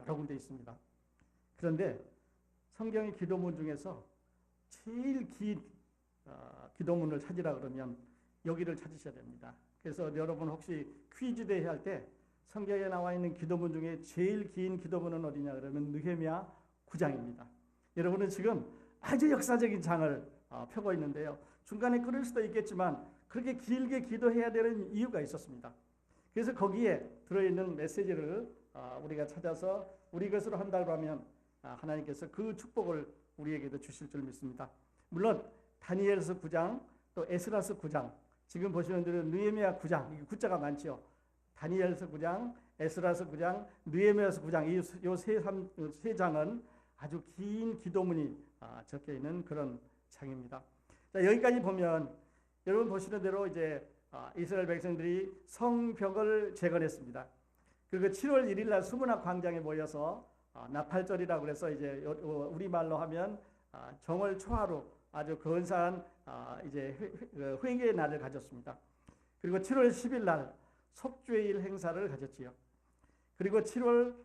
여러 군데 있습니다. 그런데 성경의 기도문 중에서 제일 긴 기도문을 찾으라 그러면 여기를 찾으셔야 됩니다. 그래서 여러분 혹시 퀴즈 대회 할 때 성경에 나와 있는 기도문 중에 제일 긴 기도문은 어디냐 그러면 느헤미야 9장입니다. 여러분은 지금 아주 역사적인 장을 펴고 있는데요. 중간에 끊을 수도 있겠지만 그렇게 길게 기도해야 되는 이유가 있었습니다. 그래서 거기에 들어있는 메시지를 우리가 찾아서 우리 것으로 한다고 하면 하나님께서 그 축복을 우리에게도 주실 줄 믿습니다. 물론 다니엘서 9장 또 에스라서 9장 지금 보시는 대로 느헤미야 9장 이 구자가 많죠. 다니엘서 9장, 에스라서 9장, 느헤미야서 9장 이 세 장은 아주 긴 기도문이 적혀 있는 그런 장입니다. 자, 여기까지 보면 여러분 보시는 대로 이제 이스라엘 백성들이 성벽을 재건했습니다. 그리고 7월 1일 날 수문학 광장에 모여서 나팔절이라고 그래서 이제 우리 말로 하면 정월 초하루 아주 근사한 이제 회개의 날을 가졌습니다. 그리고 7월 10일 날 속죄일 행사를 가졌지요. 그리고 7월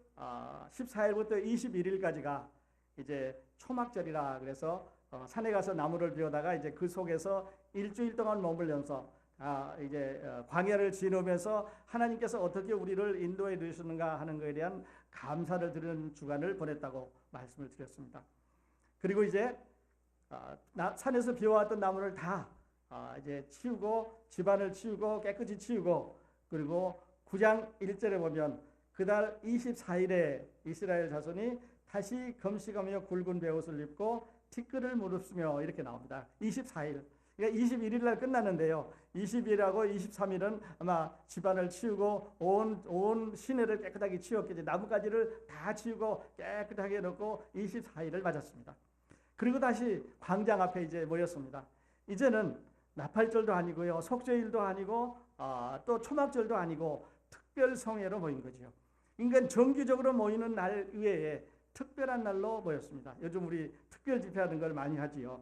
14일부터 21일까지가 이제 초막절이라 그래서 산에 가서 나무를 비우다가 이제 그 속에서 일주일 동안 머물면서 이제 광야를 지나면서 하나님께서 어떻게 우리를 인도해 주시는가 하는 것에 대한 감사를 드리는 주간을 보냈다고 말씀을 드렸습니다. 그리고 이제 산에서 비워왔던 나무를 다 이제 치우고 집안을 치우고 깨끗이 치우고 그리고 9장 1절에 보면 그달 24일에 이스라엘 자손이 다시 금식하며 굵은 베옷을 입고 티끌을 무릅쓰며 이렇게 나옵니다. 24일. 그러니까 21일 날 끝났는데요. 20일하고 23일은 아마 집안을 치우고 온 시내를 깨끗하게 치웠겠지. 나뭇가지를 다 치우고 깨끗하게 해놓고 24일을 맞았습니다. 그리고 다시 광장 앞에 이제 모였습니다. 이제는 나팔절도 아니고요. 속죄일도 아니고 또 초막절도 아니고 특별 성회로 모인 거죠. 그러니까 정기적으로 모이는 날 외에 특별한 날로 모였습니다. 요즘 우리 특별 집회하는 걸 많이 하지요.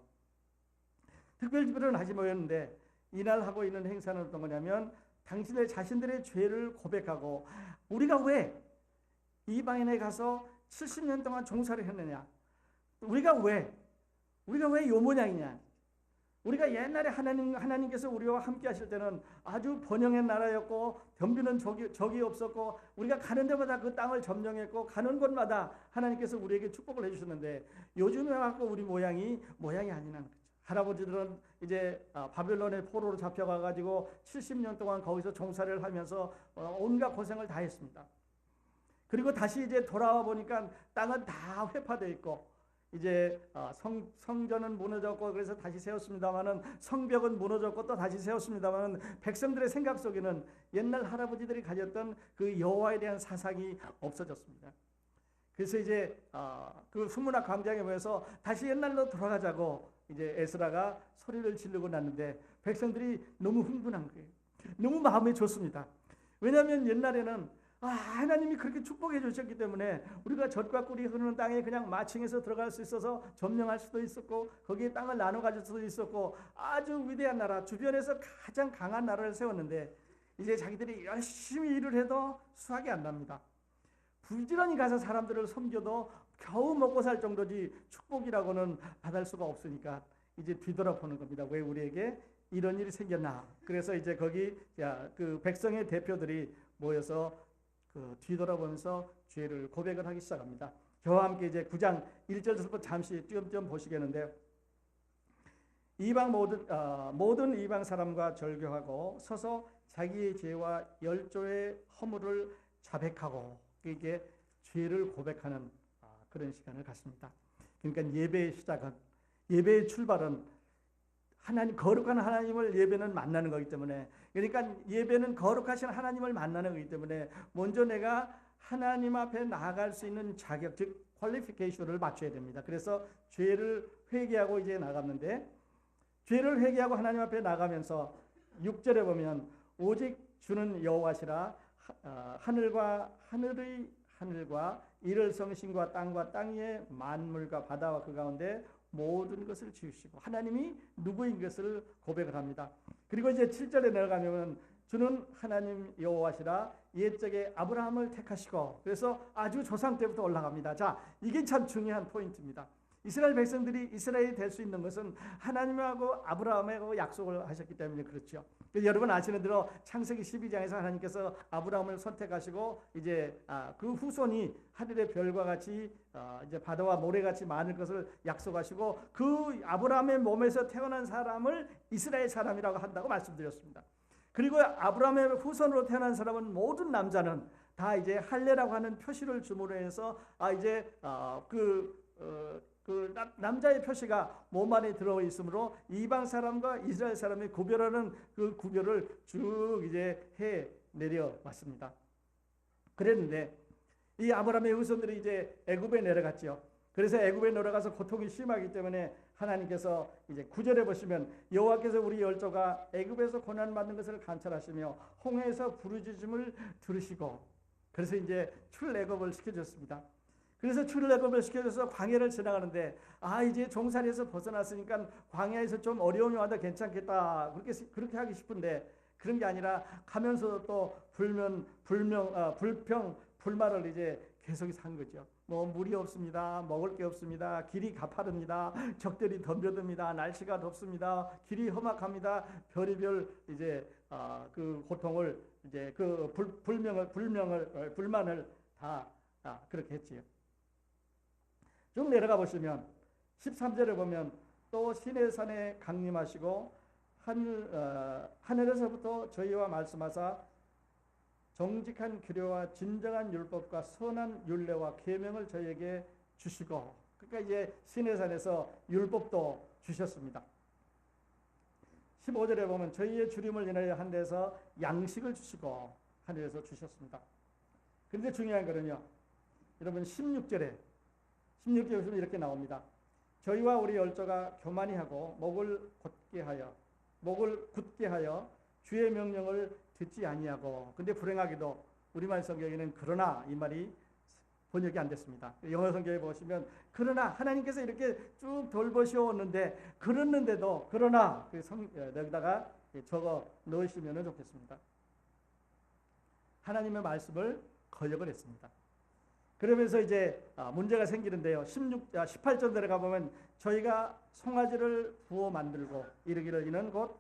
특별 집회는 다시 모였는데 이날 하고 있는 행사는 어떤 거냐면 당신들 자신들의 죄를 고백하고 우리가 왜 이방인에 가서 70년 동안 종사를 했느냐? 우리가 왜 요 모양이냐? 우리가 옛날에 하나님께서 우리와 함께 하실 때는 아주 번영의 나라였고 덤비는 적이 없었고 우리가 가는 데마다 그 땅을 점령했고 가는 곳마다 하나님께서 우리에게 축복을 해주셨는데 요즘에 와서 우리 모양이 아니라는 거죠. 할아버지들은 이제 바벨론의 포로로 잡혀가가지고 70년 동안 거기서 종사를 하면서 온갖 고생을 다 했습니다. 그리고 다시 이제 돌아와 보니까 땅은 다 회파되어 있고 이제 성전은 무너졌고 그래서 다시 세웠습니다마는 성벽은 무너졌고 또 다시 세웠습니다마는 백성들의 생각 속에는 옛날 할아버지들이 가졌던 그 여호와에 대한 사상이 없어졌습니다. 그래서 이제 그 수문학 광장에 모여서 다시 옛날로 돌아가자고 이제 에스라가 소리를 지르고 났는데 백성들이 너무 흥분한 거예요. 너무 마음이 좋습니다. 왜냐하면 옛날에는 하나님이 그렇게 축복해 주셨기 때문에 우리가 젖과 꿀이 흐르는 땅에 그냥 마칭해서 들어갈 수 있어서 점령할 수도 있었고 거기에 땅을 나눠 가질 수도 있었고 아주 위대한 나라 주변에서 가장 강한 나라를 세웠는데 이제 자기들이 열심히 일을 해도 수확이 안 납니다. 부지런히 가서 사람들을 섬겨도 겨우 먹고 살 정도지 축복이라고는 받을 수가 없으니까 이제 뒤돌아보는 겁니다. 왜 우리에게 이런 일이 생겼나? 그래서 이제 거기 그 백성의 대표들이 모여서 뒤돌아보면서 죄를 고백을 하기 시작합니다. 저와 함께 이제 9장 1절부터 잠시 띄엄띄엄 보시겠는데요. 모든 이방 사람과 절교하고 서서 자기의 죄와 열조의 허물을 자백하고 이게 죄를 고백하는 그런 시간을 갖습니다. 그러니까 예배의 출발은 거룩한 하나님을 예배는 만나는 거기 때문에 그러니까 예배는 거룩하신 하나님을 만나는 거기 때문에 먼저 내가 하나님 앞에 나아갈 수 있는 자격 즉 퀄리피케이션을 맞춰야 됩니다. 그래서 죄를 회개하고 이제 나갔는데 죄를 회개하고 하나님 앞에 나가면서 6절에 보면 오직 주는 여호와시라 하늘과 이를 성신과 땅과 땅 위의 만물과 바다와 그 가운데 모든 것을 지으시고 하나님이 누구인 것을 고백을 합니다. 그리고 이제 7절에 내려가면 주는 하나님 여호와시라 옛적에 아브라함을 택하시고, 그래서 아주 조상 때부터 올라갑니다. 자, 이게 참 중요한 포인트입니다. 이스라엘 백성들이 이스라엘이 될 수 있는 것은 하나님하고 아브라함하고 약속을 하셨기 때문에 그렇죠. 여러분 아시는 대로 창세기 12장에서 하나님께서 아브라함을 선택하시고 이제 그 후손이 하늘의 별과 같이 이제 바다와 모래같이 많을 것을 약속하시고, 그 아브라함의 몸에서 태어난 사람을 이스라엘 사람이라고 한다고 말씀드렸습니다. 그리고 아브라함의 후손으로 태어난 사람은 모든 남자는 다 이제 할례라고 하는 표시를 줌으로 해서 이제 남자의 표시가 몸 안에 들어 있으므로 이방 사람과 이스라엘 사람의 구별하는 그 구별을 쭉 이제 해 내려 왔습니다. 그랬는데 이 아브라함의 후손들이 이제 애굽에 내려갔죠. 그래서 애굽에 내려가서 고통이 심하기 때문에 하나님께서 이제 9절에 보시면 여호와께서 우리 열조가 애굽에서 고난 받는 것을 관찰하시며 홍해에서 부르짖음을 들으시고, 그래서 이제 출애굽을 시켜줬습니다. 그래서 출애굽을 시켜줘서 광야를 지나가는데 이제 종살이에서 벗어났으니까 광야에서 좀 어려움이 와도 괜찮겠다 그렇게 하기 싶은데, 그런 게 아니라 가면서 또 불평 불만을 이제 계속 산 거죠. 뭐 물이 없습니다. 먹을 게 없습니다. 길이 가파릅니다. 적들이 덤벼듭니다. 날씨가 덥습니다. 길이 험악합니다. 별의별 이제 그 고통을 이제 그 불만을 다 그렇게 했지요. 쭉 내려가 보시면 13절에 보면 또 시내산에 강림하시고 하늘에서부터 저희와 말씀하사 정직한 규례와 진정한 율법과 선한 율례와 계명을 저희에게 주시고, 그러니까 이제 시내산에서 율법도 주셨습니다. 15절에 보면 저희의 주림을 인하여 한 데서 양식을 주시고 하늘에서 주셨습니다. 그런데 중요한 거는요, 여러분 16절에 보시면 이렇게 나옵니다. 저희와 우리 열조가 교만히 하고 목을 굳게 하여 주의 명령을 듣지 아니하고, 근데 불행하게도 우리말 성경에는 그러나 이 말이 번역이 안 됐습니다. 영어 성경에 보시면 그러나 하나님께서 이렇게 쭉 돌보시었는데 그랬는데도 그러나 여기다가 적어 넣으시면 좋겠습니다. 하나님의 말씀을 거역을 했습니다. 그러면서 이제 문제가 생기는데요. 18절 내려가 보면 저희가 송아지를 부어 만들고 이르기를 이는 곧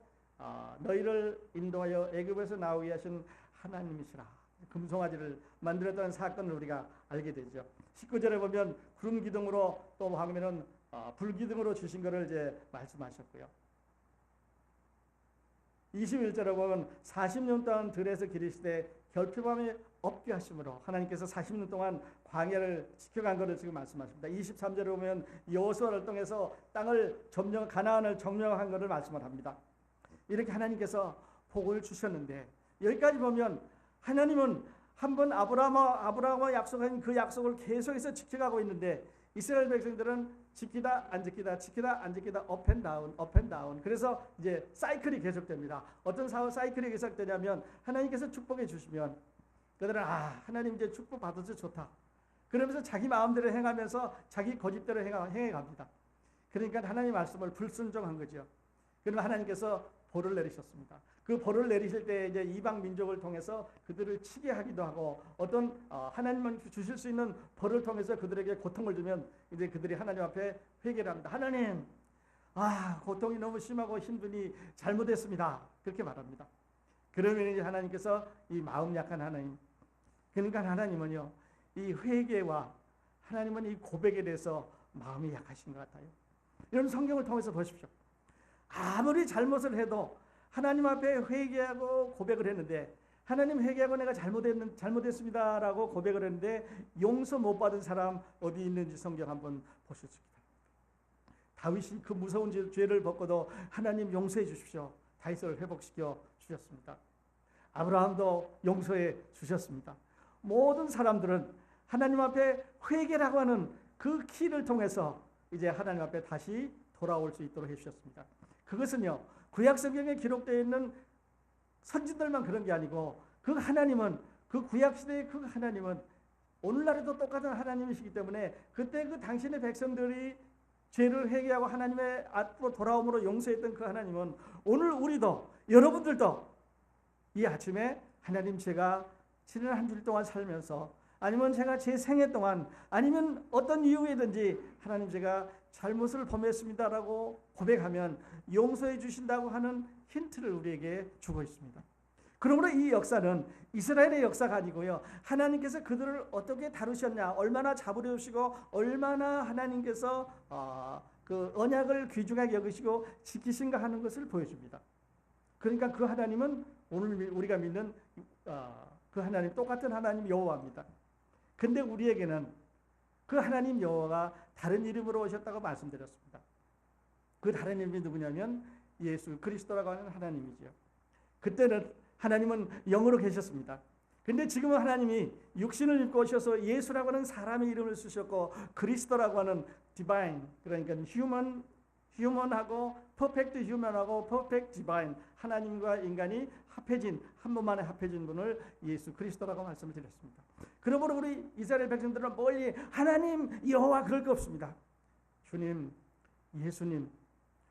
너희를 인도하여 애굽에서 나오게 하신 하나님이시라. 금송아지를 만들었다는 사건을 우리가 알게 되죠. 19절에 보면 구름 기둥으로 또 하면은 불 기둥으로 주신 것을 이제 말씀하셨고요. 21절에 보면 40년 동안 들에서 기르시되 결핍함이 없게 하심으로 하나님께서 40년 동안 광야를 지켜간 것을 지금 말씀하십니다. 23절에 보면 여호수아를 통해서 가나안을 점령한 것을 말씀을 합니다. 이렇게 하나님께서 복을 주셨는데, 여기까지 보면 하나님은 한번 아브라함과 약속한 그 약속을 계속해서 지켜가고 있는데, 이스라엘 백성들은 지키다 안 지키다 업 앤 다운. 그래서 이제 사이클이 계속됩니다. 어떤 사이클이 계속되냐면 하나님께서 축복해 주시면 그들은 하나님 이제 축복 받아서 좋다. 그러면서 자기 마음대로 행하면서 자기 고집대로 행해 갑니다. 그러니까 하나님 말씀을 불순종한 거죠. 그러면 하나님께서 벌을 내리셨습니다. 그 벌을 내리실 때 이제 이방 민족을 통해서 그들을 치게 하기도 하고, 어떤 하나님은 주실 수 있는 벌을 통해서 그들에게 고통을 주면 이제 그들이 하나님 앞에 회개를 합니다. 하나님, 고통이 너무 심하고 힘드니 잘못했습니다. 그렇게 말합니다. 그러면 이제 하나님께서 이 마음 약한 하나님, 그러니까 하나님은요, 이 회개와 하나님은 이 고백에 대해서 마음이 약하신 것 같아요. 이런 성경을 통해서 보십시오. 아무리 잘못을 해도 하나님 앞에 회개하고 고백을 했는데, 하나님 회개하고 내가 잘못했습니다라고 고백을 했는데 용서 못 받은 사람 어디 있는지 성경 한번 보십시오. 다윗이 그 무서운 죄를 벗고도 하나님 용서해 주십시오. 다윗을 회복시켜 주셨습니다. 아브라함도 용서해 주셨습니다. 모든 사람들은 하나님 앞에 회개라고 하는 그 키를 통해서 이제 하나님 앞에 다시 돌아올 수 있도록 해주셨습니다. 그것은요, 구약 성경에 기록되어 있는 선진들만 그런 게 아니고, 그 하나님은, 그 구약 시대의 그 하나님은 오늘날에도 똑같은 하나님이시기 때문에 그때 그 당신의 백성들이 죄를 회개하고 하나님의 앞으로 돌아옴으로 용서했던 그 하나님은 오늘 우리도, 여러분들도 이 아침에 하나님 제가 지난 한 주일 동안 살면서 아니면 제가 제 생애 동안 아니면 어떤 이유에든지 하나님 제가 잘못을 범했습니다라고 고백하면 용서해 주신다고 하는 힌트를 우리에게 주고 있습니다. 그러므로 이 역사는 이스라엘의 역사가 아니고요. 하나님께서 그들을 어떻게 다루셨냐, 얼마나 잡으려시고 얼마나 하나님께서 그 언약을 귀중하게 여기시고 지키신가 하는 것을 보여줍니다. 그러니까 그 하나님은 오늘 우리가 믿는 그 하나님, 똑같은 하나님 여호와입니다. 근데 우리에게는 그 하나님 여호와가 다른 이름으로 오셨다고 말씀드렸습니다. 그 다른 이름이 누구냐면 예수 그리스도라고 하는 하나님이죠. 그때는 하나님은 영으로 계셨습니다. 근데 지금은 하나님이 육신을 입고 오셔서 예수라고 하는 사람의 이름을 쓰셨고 그리스도라고 하는 divine, 그러니까 휴먼하고 퍼펙트 휴먼하고 퍼펙트 디바인, 하나님과 인간이 합해진 한 분만에 합해진 분을 예수 그리스도라고 말씀을 드렸습니다. 그러므로 우리 이스라엘 백성들은 멀리 하나님 여호와 그럴 거 없습니다. 주님, 예수님,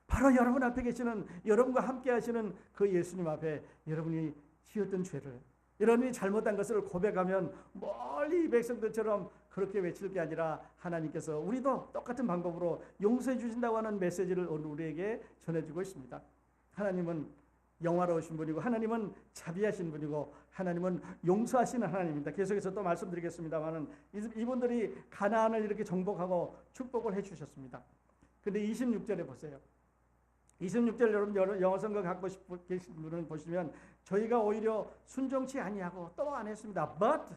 바로 여러분 앞에 계시는, 여러분과 함께 하시는 그 예수님 앞에 여러분이 지었던 죄를, 여러분이 잘못한 것을 고백하면 멀리 이 백성들처럼 그렇게 외칠 게 아니라 하나님께서 우리도 똑같은 방법으로 용서해 주신다고 하는 메시지를 오늘 우리에게 전해주고 있습니다. 하나님은 영화로우신 분이고 하나님은 자비하신 분이고 하나님은 용서하시는 하나님입니다. 계속해서 또 말씀드리겠습니다만은 이분들이 가나안을 이렇게 정복하고 축복을 해주셨습니다. 근데 26절에 보세요. 26절 여러분 영어 성경 갖고 계신 분은 보시면 저희가 오히려 순종치 아니하고 또 안 했습니다. But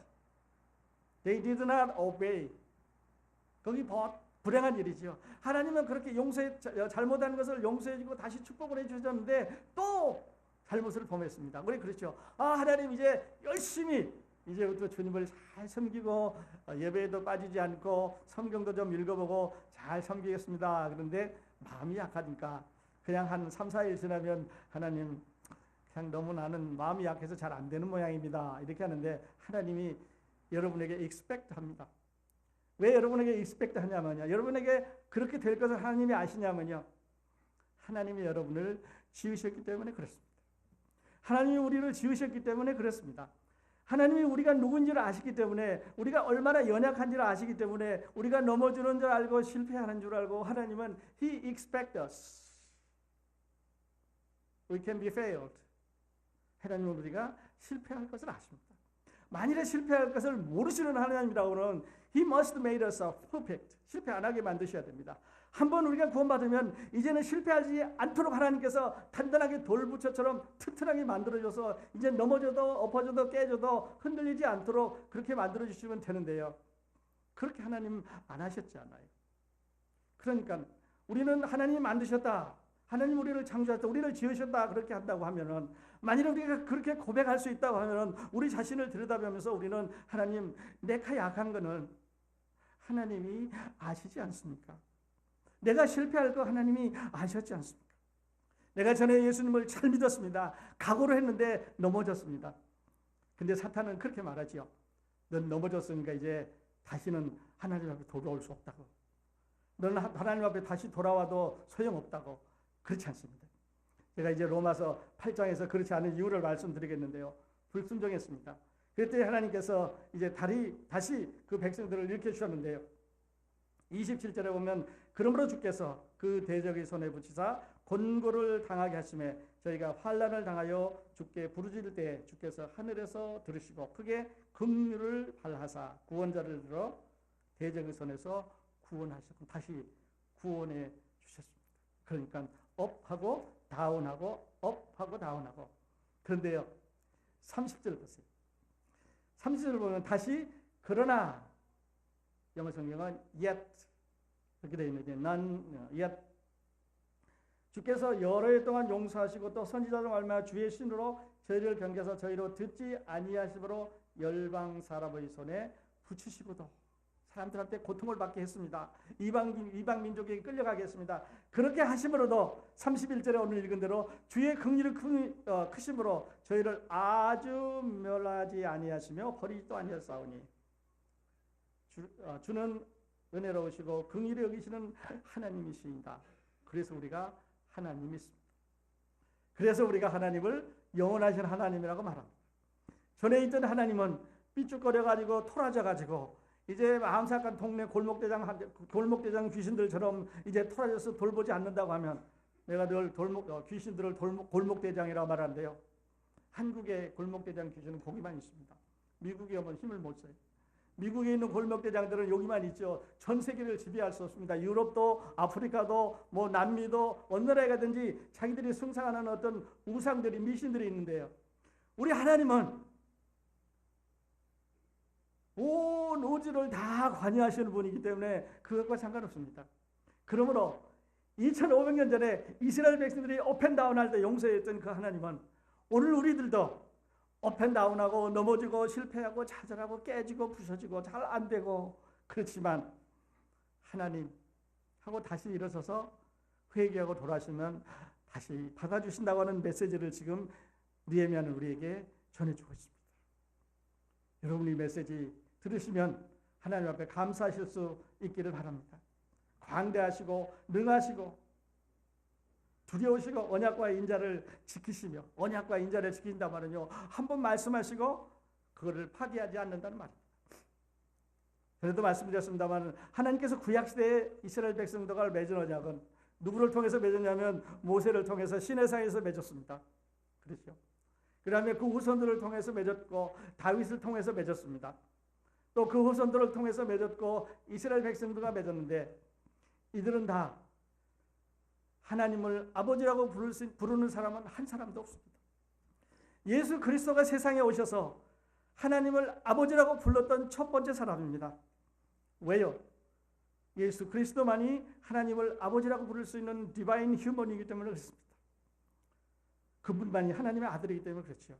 they did not obey. 거기 불행한 일이죠. 하나님은 그렇게 잘못한 것을 용서해주고 다시 축복을 해주셨는데 또 잘못을 범했습니다. 우리 그렇죠. 하나님 이제 열심히 이제부터 주님을 잘 섬기고 예배에도 빠지지 않고 성경도 좀 읽어보고 잘 섬기겠습니다. 그런데 마음이 약하니까 그냥 한 3, 4일 지나면 하나님 그냥 너무 나는 마음이 약해서 잘 안 되는 모양입니다. 이렇게 하는데 하나님이 여러분에게 expect 합니다. 왜 여러분에게 expect 하냐면요. 여러분에게 그렇게 될 것을 하나님이 아시냐면요. 하나님이 여러분을 지으셨기 때문에 그렇습니다. 하나님이 우리를 지으셨기 때문에 그렇습니다. 하나님이 우리가 누군지를 아시기 때문에, 우리가 얼마나 연약한지를 아시기 때문에, 우리가 넘어지는 줄 알고 실패하는 줄 알고 하나님은 He expects us. We can be failed. 하나님은 우리가 실패할 것을 아십니다. 만일에 실패할 것을 모르시는 하나님이라고는 He must make us perfect. 실패 안 하게 만드셔야 됩니다. 한번 우리가 구원받으면 이제는 실패하지 않도록 하나님께서 단단하게 돌부처처럼 튼튼하게 만들어줘서 이제 넘어져도 엎어져도 깨져도 흔들리지 않도록 그렇게 만들어주시면 되는데요. 그렇게 하나님 안 하셨지 않아요. 그러니까 우리는 하나님 만드셨다, 하나님 우리를 창조했다, 우리를 지으셨다 그렇게 한다고 하면은, 만일에 우리가 그렇게 고백할 수 있다고 하면은 우리 자신을 들여다보면서 우리는 하나님, 내가 약한 거는 하나님이 아시지 않습니까? 내가 실패할 거 하나님이 아셨지 않습니까? 내가 전에 예수님을 잘 믿었습니다. 각오를 했는데 넘어졌습니다. 근데 사탄은 그렇게 말하지요. 넌 넘어졌으니까 이제 다시는 하나님 앞에 돌아올 수 없다고. 너는 하나님 앞에 다시 돌아와도 소용없다고. 그렇지 않습니다. 제가 이제 로마서 8장에서 그렇지 않은 이유를 말씀드리겠는데요. 불순종했습니다. 그때 하나님께서 이제 다시 그 백성들을 일으켜 주셨는데요. 27절에 보면 그러므로 주께서 그 대적의 손에 붙이사 곤고를 당하게 하심에 저희가 환난을 당하여 주께 부르짖을 때 주께서 하늘에서 들으시고 크게 긍휼을 발하사 구원자를 들어 대적의 손에서 구원하셨고 다시 구원해 주셨습니다. 그러니까 업하고 다운하고 업하고 다운하고. 그런데요 30절 보세요. 30절을 보면 다시 그러나, 영어 성경은 yet 이렇게 되어 있는데 none yet 주께서 여러 해 동안 용서하시고 또 선지자로 말미암아 주의 신으로 저희를 변개해서 저희로 듣지 아니하심으로 열방 사람의 손에 붙이시고도 사람들한테 고통을 받게 했습니다. 이방 민족에게 끌려가게 했습니다. 그렇게 하심으로도 31절에 오늘 읽은 대로 주의 긍휼이 크심으로 저희를 아주 멸하지 아니하시며 버리지도 아니하사오니 주는 은혜로우시고 긍휼히 여기시는 하나님이시다. 그래서 우리가 하나님 믿습니다. 그래서 우리가 하나님을 영원하신 하나님이라고 말합니다. 전에 있던 하나님은 삐죽거려가지고 토라져가지고 이제 마음사악한 동네 골목대장 귀신들처럼 이제 토라져서 돌보지 않는다고 하면 내가 늘 귀신들을 골목대장이라고 말하는데요. 한국의 골목대장 귀신은 거기만 있습니다. 미국에 오면 힘을 못 써요. 미국에 있는 골목대장들은 여기만 있죠. 전 세계를 지배할 수 없습니다. 유럽도 아프리카도 뭐 남미도 어느 나라에 가든지 자기들이 숭상하는 어떤 우상들이 미신들이 있는데요. 우리 하나님은 온 우주를 다 관여하시는 분이기 때문에 그것과 상관없습니다. 그러므로 2500년 전에 이스라엘 백성들이 업앤다운 할 때 용서했던 그 하나님은 오늘 우리들도 업앤다운하고 넘어지고 실패하고 좌절하고 깨지고 부서지고 잘 안되고 그렇지만 하나님 하고 다시 일어서서 회개하고 돌아오시면 다시 받아주신다고 하는 메시지를 지금 느헤미야는 우리에게 전해주고 있습니다. 여러분이 메시지 들으시면 하나님 앞에 감사하실 수 있기를 바랍니다. 광대하시고 능하시고 두려우시고 언약과 인자를 지키시며 언약과 인자를 지킨다 말은요 한번 말씀하시고 그거를 파기하지 않는다는 말입니다. 그래도 말씀드렸습니다만 하나님께서 구약시대에 이스라엘 백성들과 맺은 언약은 누구를 통해서 맺었냐면 모세를 통해서 시내산에서 맺었습니다. 그렇죠. 그 다음에 그 후손들을 통해서 맺었고 다윗을 통해서 맺었습니다. 또 그 후손들을 통해서 맺었고 이스라엘 백성들과 맺었는데 이들은 다 하나님을 아버지라고 부르는 사람은 한 사람도 없습니다. 예수 그리스도가 세상에 오셔서 하나님을 아버지라고 불렀던 첫 번째 사람입니다. 왜요? 예수 그리스도만이 하나님을 아버지라고 부를 수 있는 디바인 휴먼이기 때문에 그렇습니다. 그분만이 하나님의 아들이기 때문에 그렇죠.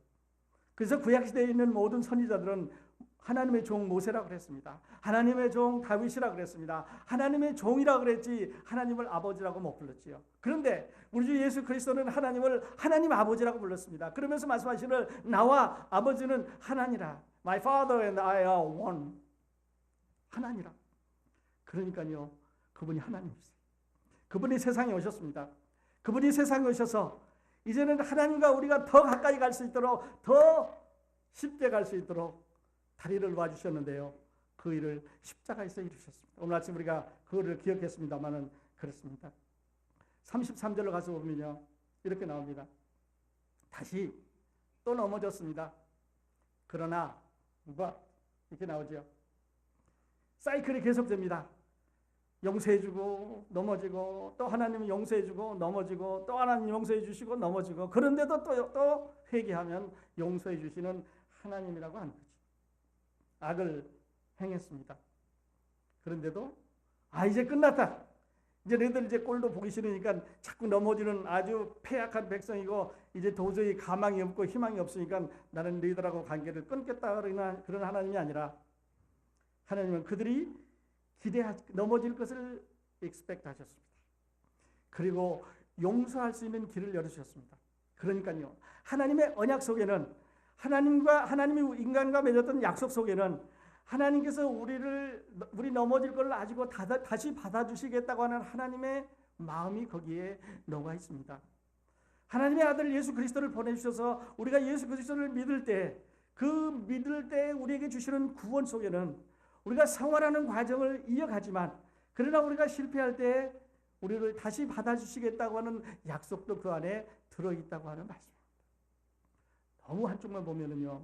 그래서 구약시대에 있는 모든 선지자들은 하나님의 종 모세라고 그랬습니다. 하나님의 종 다윗이라고 그랬습니다. 하나님의 종이라고 그랬지 하나님을 아버지라고 못 불렀지요. 그런데 우리 주 예수 그리스도는 하나님을 하나님 아버지라고 불렀습니다. 그러면서 말씀하시는 나와 아버지는 하나니라. My father and I are one. 하나니라. 그러니까요. 그분이 하나님이세요. 그분이 세상에 오셨습니다. 그분이 세상에 오셔서 이제는 하나님과 우리가 더 가까이 갈 수 있도록 더 쉽게 갈 수 있도록 다리를 놔주셨는데요. 그 일을 십자가에서 이루셨습니다. 오늘 아침 우리가 그거를 기억했습니다만은 그렇습니다. 33절로 가서 보면요. 이렇게 나옵니다. 다시 또 넘어졌습니다. 그러나 이렇게 나오죠. 사이클이 계속됩니다. 용서해주고 넘어지고 또 하나님이 용서해주고 넘어지고 또 하나님 용서해주시고 넘어지고 그런데도 또 회개하면 용서해주시는 하나님이라고 하는 거죠. 악을 행했습니다. 그런데도 이제 끝났다. 이제 너희들 이제 꼴도 보기 싫으니까 자꾸 넘어지는 아주 패약한 백성이고 이제 도저히 가망이 없고 희망이 없으니까 나는 너희들하고 관계를 끊겠다 그런 하나님이 아니라 하나님은 그들이 넘어질 것을 expect 하셨습니다. 그리고 용서할 수 있는 길을 열어주셨습니다. 그러니까요. 하나님의 언약 속에는 하나님이 인간과 맺었던 약속 속에는 하나님께서 우리 넘어질 걸 아시고 다시 받아주시겠다고 하는 하나님의 마음이 거기에 녹아 있습니다. 하나님의 아들 예수 그리스도를 보내주셔서 우리가 예수 그리스도를 믿을 때 우리에게 주시는 구원 속에는 우리가 생활하는 과정을 이어가지만 그러나 우리가 실패할 때 우리를 다시 받아주시겠다고 하는 약속도 그 안에 들어있다고 하는 말씀입니다. 너무 한쪽만 보면은요,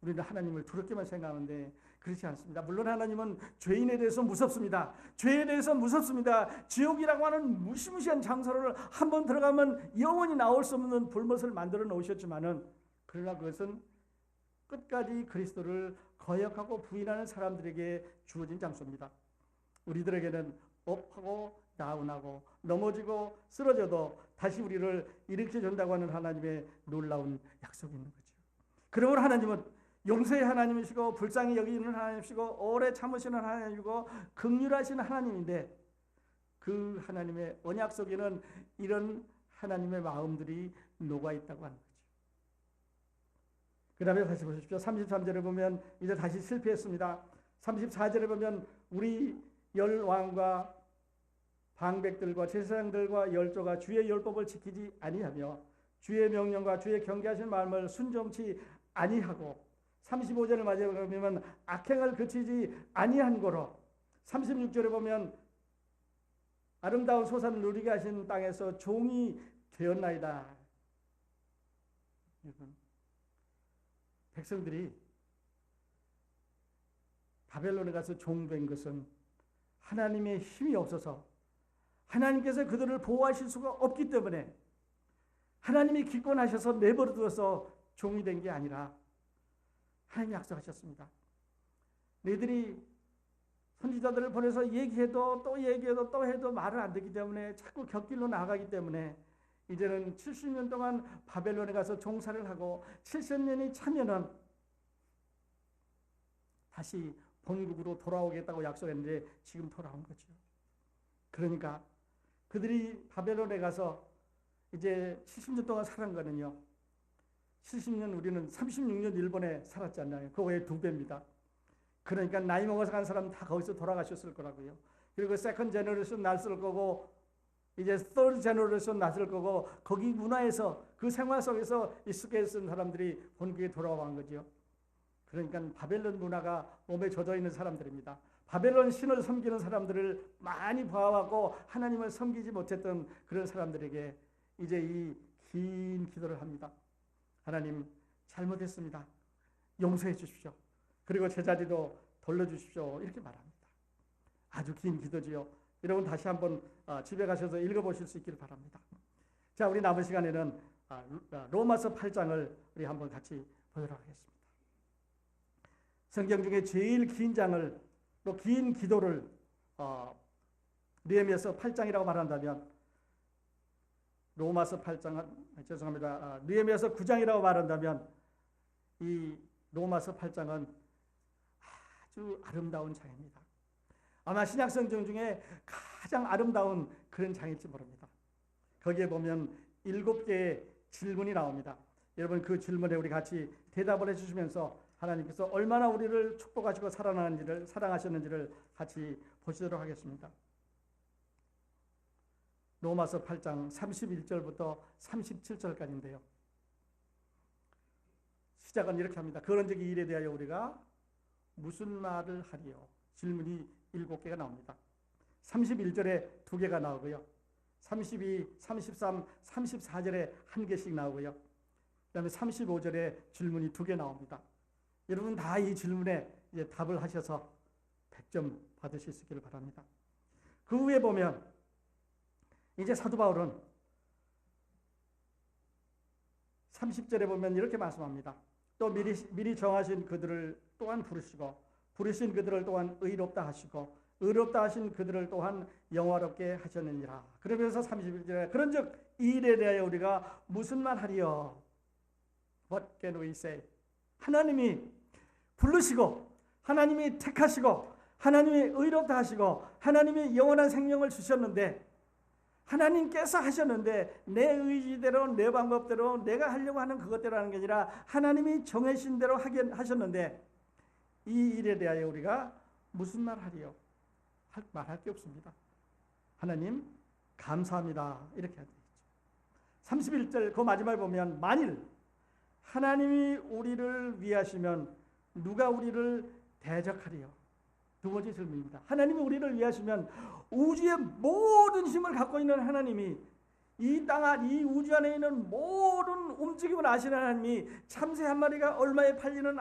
우리는 하나님을 두렵게만 생각하는데 그렇지 않습니다. 물론 하나님은 죄인에 대해서 무섭습니다. 죄에 대해서 무섭습니다. 지옥이라고 하는 무시무시한 장소를 한번 들어가면 영원히 나올 수 없는 불못을 만들어 놓으셨지만은 그러나 그것은 끝까지 그리스도를 거역하고 부인하는 사람들에게 주어진 장소입니다. 우리들에게는 업하고 다운하고 넘어지고 쓰러져도 다시 우리를 일으켜 준다고 하는 하나님의 놀라운 약속이 있는 거죠. 그러므로 하나님은 용서의 하나님이시고 불쌍히 여기는 하나님이시고 오래 참으시는 하나님이고 긍휼하시는 하나님인데 그 하나님의 언약 속에는 이런 하나님의 마음들이 녹아 있다고 하는 거죠. 그 다음에 다시 보십시오. 33절에 보면 이제 다시 실패했습니다. 34절에 보면 우리 열왕과 방백들과 제사장들과 열조가 주의 율법을 지키지 아니하며 주의 명령과 주의 경계하신 마음을 순종치 아니하고 35절을 맞이하면 악행을 그치지 아니한 거로, 36절에 보면 아름다운 소산을 누리게 하신 땅에서 종이 되었나이다. 백성들이 바벨론에 가서 종된 것은 하나님의 힘이 없어서, 하나님께서 그들을 보호하실 수가 없기 때문에, 하나님이 기권하셔서 내버려 두어서 종이 된 게 아니라 하나님이 약속하셨습니다. 너희들이 선지자들을 보내서 얘기해도 또 얘기해도 또 해도 말을 안 듣기 때문에 자꾸 곁길로 나가기 때문에 이제는 70년 동안 바벨론에 가서 종살을 하고 70년이 차면은 다시 본국으로 돌아오겠다고 약속했는데 지금 돌아온 거죠. 그러니까 그들이 바벨론에 가서 이제 70년 동안 살은 거는요, 70년 우리는 36년 일본에 살았잖아요. 그 외에 2배입니다. 그러니까 나이 먹어서 간 사람 다 거기서 돌아가셨을 거라고요. 그리고 세컨드 제너레이션 났을 거고, 이제 서드 제너레이션 났을 거고, 거기 문화에서 그 생활 속에서 익숙해진 사람들이 본국에 돌아온 거죠. 그러니까 바벨론 문화가 몸에 젖어 있는 사람들입니다. 바벨론 신을 섬기는 사람들을 많이 봐왔고 하나님을 섬기지 못했던 그런 사람들에게 이제 이 긴 기도를 합니다. 하나님, 잘못했습니다. 용서해 주십시오. 그리고 제자리도 돌려주십시오. 이렇게 말합니다. 아주 긴 기도지요. 여러분 다시 한번 집에 가셔서 읽어보실 수 있기를 바랍니다. 자, 우리 남은 시간에는 로마서 8장을 우리 한번 같이 보도록 하겠습니다. 성경 중에 제일 긴 장을, 또 긴 기도를 느헤미야서 8장이라고 말한다면, 로마서 8장은 느헤미야서 9장이라고 말한다면 이 로마서 8장은 아주 아름다운 장입니다. 아마 신약성경 중에 가장 아름다운 그런 장일지 모릅니다. 거기에 보면 7개의 질문이 나옵니다. 여러분 그 질문에 우리 같이 대답을 해주시면서 하나님께서 얼마나 우리를 축복하시고 사랑하셨는지를 같이 보시도록 하겠습니다. 로마서 8장 31절부터 37절까지인데요. 시작은 이렇게 합니다. 그런 적이 일에 대하여 우리가 무슨 말을 하리요? 질문이 7개가 나옵니다. 31절에 2개가 나오고요. 32, 33, 34절에 1개씩 나오고요. 그 다음에 35절에 질문이 2개 나옵니다. 여러분 다 이 질문에 이제 답을 하셔서 100점 받으실 수 있기를 바랍니다. 그 후에 보면 이제 사도 바울은 30절에 보면 이렇게 말씀합니다. 또 미리 정하신 그들을 또한 부르시고, 부르신 그들을 또한 의롭다 하시고, 의롭다 하신 그들을 또한 영화롭게 하셨느니라. 그러면서 31절에 그런즉 이 일에 대하여 우리가 무슨 말 하리요? What can we say? 하나님이 부르시고, 하나님이 택하시고, 하나님이 의롭다 하시고, 하나님이 영원한 생명을 주셨는데, 하나님께서 하셨는데 내 의지대로 내 방법대로 내가 하려고 하는 그것대로 하는 게 아니라 하나님이 정하신 대로 하게 하셨는데, 이 일에 대하여 우리가 무슨 말 하리요? 말할 게 없습니다. 하나님 감사합니다. 이렇게 해야 되겠죠. 31절 그 마지막에 보면 만일 하나님이 우리를 위하시면 누가 우리를 대적하리요? 두 번째 질문입니다. 하나님이 우리를 위하시면 우주의 모든 힘을 갖고 있는 하나님이, 이 땅, 이 우주 안에 있는 모든 움직임을 아시는 하나님이, 참새 한 마리가 얼마에 팔리는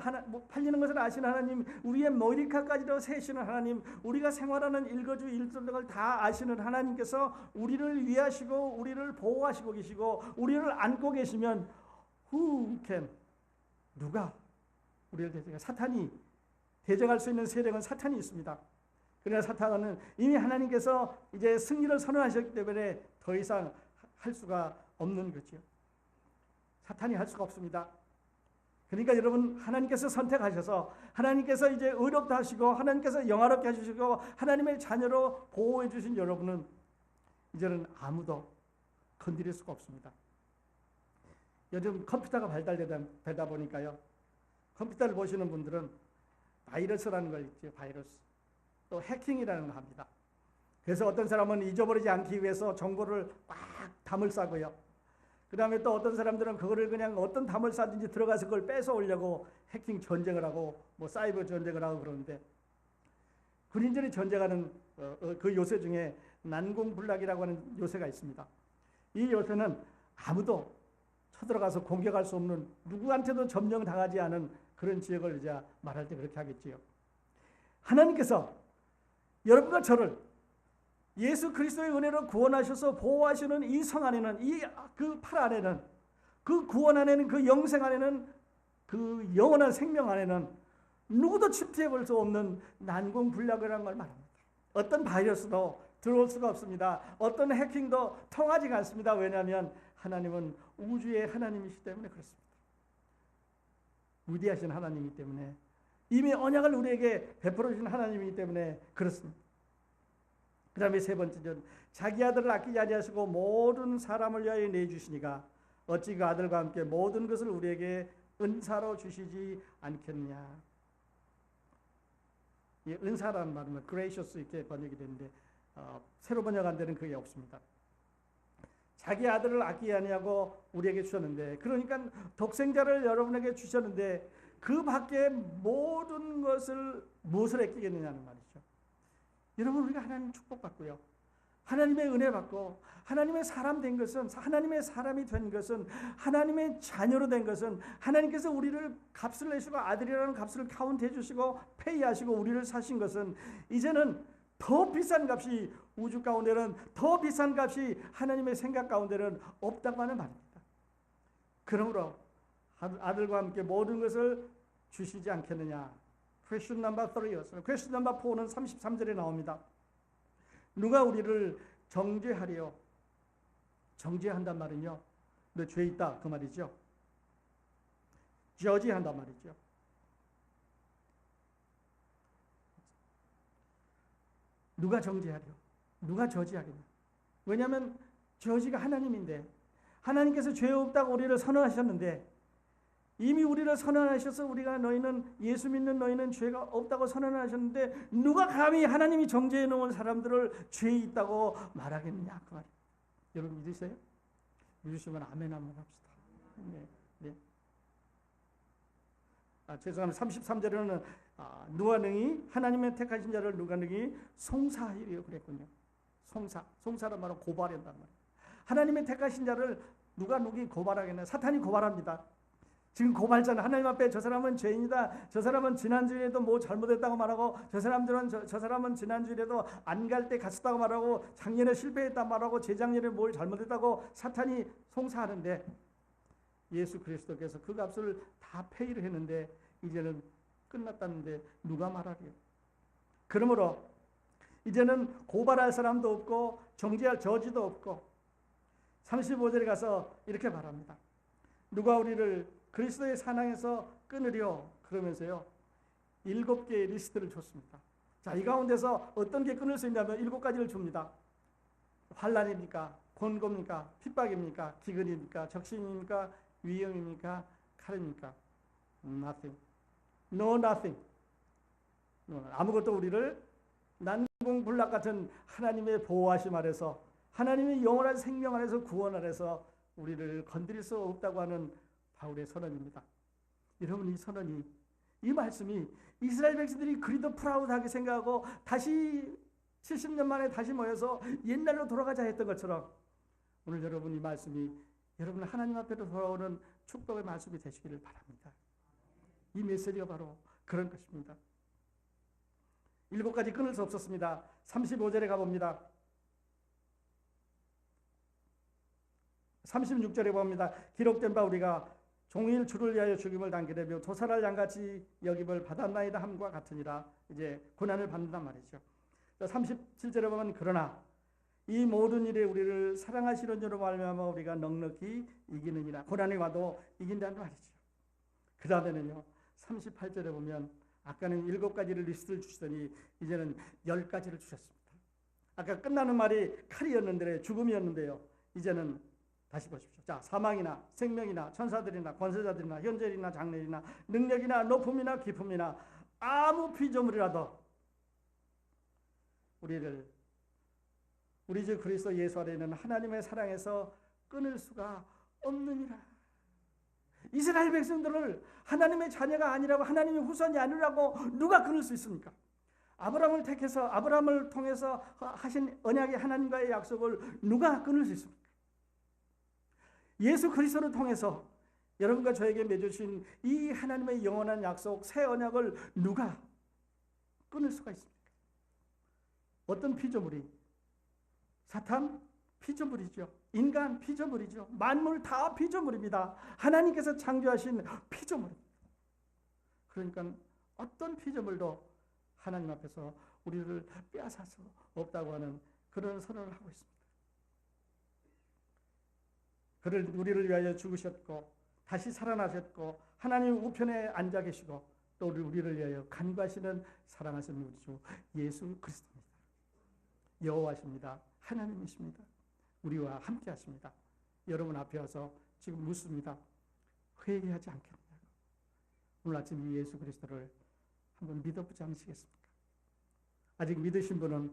것을 아시는 하나님, 우리의 머리카락까지도 세시는 하나님, 우리가 생활하는 일거주 일손을 다 아시는 하나님께서 우리를 위하시고 우리를 보호하시고 계시고 우리를 안고 계시면 who can, 누가 우리를 대적해? 사탄이 대적할 수 있는 세력은 사탄이 있습니다. 그러나 사탄은 이미 하나님께서 이제 승리를 선언하셨기 때문에 더 이상 할 수가 없는 거죠. 사탄이 할 수가 없습니다. 그러니까 여러분 하나님께서 선택하셔서 하나님께서 이제 의롭다 하시고 하나님께서 영화롭게 해주시고 하나님의 자녀로 보호해 주신 여러분은 이제는 아무도 건드릴 수가 없습니다. 요즘 컴퓨터가 발달되다 보니까요. 컴퓨터를 보시는 분들은 바이러스라는 걸 있죠. 바이러스. 또 해킹이라는 걸 합니다. 그래서 어떤 사람은 잊어버리지 않기 위해서 정보를 꽉 담을 싸고요. 그 다음에 또 어떤 사람들은 그거를 그냥 어떤 담을 쌓든지 들어가서 그걸 뺏어오려고 해킹 전쟁을 하고 뭐 사이버 전쟁을 하고 그러는데, 군인들이 전쟁하는 그 요새 중에 난공불락이라고 하는 요새가 있습니다. 이 요새는 아무도 쳐들어가서 공격할 수 없는, 누구한테도 점령당하지 않은 그런 지역을 이제 말할 때 그렇게 하겠지요. 하나님께서 여러분과 저를 예수 그리스도의 은혜로 구원하셔서 보호하시는 이 성 안에는, 이 그 팔 안에는, 그 구원 안에는, 그 영생 안에는, 그 영원한 생명 안에는 누구도 침투해 볼 수 없는 난공불락이라는 걸 말합니다. 어떤 바이러스도 들어올 수가 없습니다. 어떤 해킹도 통하지가 않습니다. 왜냐하면 하나님은 우주의 하나님이시기 때문에 그렇습니다. 위대하신 하나님이기 때문에, 이미 언약을 우리에게 베풀어 주신 하나님이기 때문에 그렇습니다. 그 다음에 세 번째는 자기 아들을 아끼지 아니하시고 모든 사람을 위하여 내주시니가 어찌 그 아들과 함께 모든 것을 우리에게 은사로 주시지 않겠느냐. 이 은사라는 말은 gracious 이렇게 번역이 되는데 새로 번역한 데는 그게 없습니다. 자기 아들을 아끼지 아니하고 우리에게 주셨는데, 그러니까 독생자를 여러분에게 주셨는데 그 밖에 모든 것을 무엇을 아끼겠느냐는 말이죠. 여러분, 우리가 하나님 축복받고요, 하나님의 은혜 받고 하나님의 사람 된 것은, 하나님의 사람이 된 것은, 하나님의 자녀로 된 것은, 하나님께서 우리를 값을 내시고 아들이라는 값을 카운트해 주시고 페이하시고 우리를 사신 것은, 이제는 더 비싼 값이 우주 가운데는, 더 비싼 값이 하나님의 생각 가운데는 없다고 하는 말입니다. 그러므로 아들과 함께 모든 것을 주시지 않겠느냐. Question number 3였어요. Question number 4는 33절에 나옵니다. 누가 우리를 정죄하리요? 정죄한단 말은요, 너 죄 있다 그 말이죠. 저지한단 말이죠. 누가 정죄하려? 누가 저지하겠냐? 왜냐하면 저지가 하나님인데, 하나님께서 죄 없다고 우리를 선언하셨는데, 이미 우리를 선언하셔서 우리가 너희는, 예수 믿는 너희는 죄가 없다고 선언하셨는데 누가 감히 하나님이 정죄해 놓은 사람들을 죄 있다고 말하겠느냐 그 말이에요. 여러분 믿으세요? 믿으시면 아멘 한번 합시다. 네, 네. 죄송합니다. 33절에는 누가 능히 하나님의 택하신 자를 누가 능히 송사하리요 그랬군요. 송사란 말은 고발한단 말이에요. 하나님의 택하신 자를 누가 능히 고발하겠냐? 사탄이 고발합니다. 지금 고발자는 하나님 앞에 저 사람은 죄인이다, 저 사람은 지난주에도 뭐 잘못했다고 말하고, 저 사람은 지난주에도 안 갈 때 갔었다고 말하고, 작년에 실패했다고 말하고, 재작년에 뭘 잘못했다고 사탄이 송사하는데, 예수 그리스도께서 그 값을 다 페이를 했는데 이제는 끝났다는데 누가 말하리요? 그러므로 이제는 고발할 사람도 없고 정죄할 저지도 없고, 35절에 가서 이렇게 말합니다. 누가 우리를 그리스도의 사랑에서 끊으려? 그러면서요 7개의 리스트를 줬습니다. 자, 이 가운데서 어떤 게 끊을 수 있냐면 7가지를 줍니다. 환난입니까? 권고입니까? 핍박입니까? 기근입니까? 적신입니까? 위험입니까? 칼입니까? Nothing. No nothing. 아무것도 우리를 난공불락 같은 하나님의 보호하심 아래서, 하나님의 영원한 생명 안에서, 구원 안에서 우리를 건드릴 수 없다고 하는 바울의 선언입니다. 여러분, 이 선언이, 이 말씀이 이스라엘 백성들이 그리도 프라우드하게 생각하고 다시 70년 만에 다시 모여서 옛날로 돌아가자 했던 것처럼, 오늘 여러분 이 말씀이 여러분 하나님 앞에로 돌아오는 축복의 말씀이 되시기를 바랍니다. 이 메시지가 바로 그런 것입니다. 7가지 끊을 수 없었습니다. 35절에 가봅니다. 36절에 봅니다. 기록된 바 우리가 종일 주를 위하여 죽임을 당기려며 도살할 양같이 여김을 받았나이다 함과 같으니라. 이제 고난을 받는단 말이죠. 37절에 보면 그러나 이 모든 일에 우리를 사랑하시는 줄로 말미암아 우리가 넉넉히 이기느니라. 고난이 와도 이긴다는 말이죠. 그 다음에는요 38절에 보면 아까는 7가지를 리스트를 주시더니 이제는 10가지를 주셨습니다. 아까 끝나는 말이 칼이었는데, 죽음이었는데요, 이제는 다시 보십시오. 자, 사망이나 생명이나 천사들이나 권세자들이나 현재이나 장래이나 능력이나 높음이나 깊음이나 아무 피조물이라도 우리를 우리 주 그리스도 예수 안에 있는 하나님의 사랑에서 끊을 수가 없느니라. 이스라엘 백성들을 하나님의 자녀가 아니라고, 하나님의 후손이 아니라고 누가 끊을 수 있습니까? 아브라함을 택해서, 아브라함을 통해서 하신 언약의 하나님과의 약속을 누가 끊을 수 있습니까? 예수 그리스도를 통해서 여러분과 저에게 맺으신 이 하나님의 영원한 약속, 새 언약을 누가 끊을 수가 있습니까? 어떤 피조물이? 사탄? 피조물이죠. 인간? 피조물이죠. 만물 다 피조물입니다. 하나님께서 창조하신 피조물입니다. 그러니까 어떤 피조물도 하나님 앞에서 우리를 빼앗을 수 없다고 하는 그런 선언을 하고 있습니다. 그를 우리를 위하여 죽으셨고 다시 살아나셨고 하나님 우편에 앉아 계시고 또 우리를 위하여 간구하시는 사랑하시는 우리 주 예수 그리스도입니다. 여호와십니다. 하나님이십니다. 우리와 함께 하십니다. 여러분 앞에 와서 지금 묻습니다. 회개하지 않겠느냐고. 오늘 아침 이 예수 그리스도를 한번 믿어보지 않으시겠습니까? 아직 믿으신 분은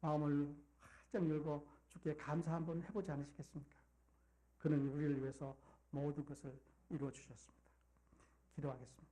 마음을 활짝 열고 주께 감사 한번 해보지 않으시겠습니까? 그는 우리를 위해서 모든 것을 이루어 주셨습니다. 기도하겠습니다.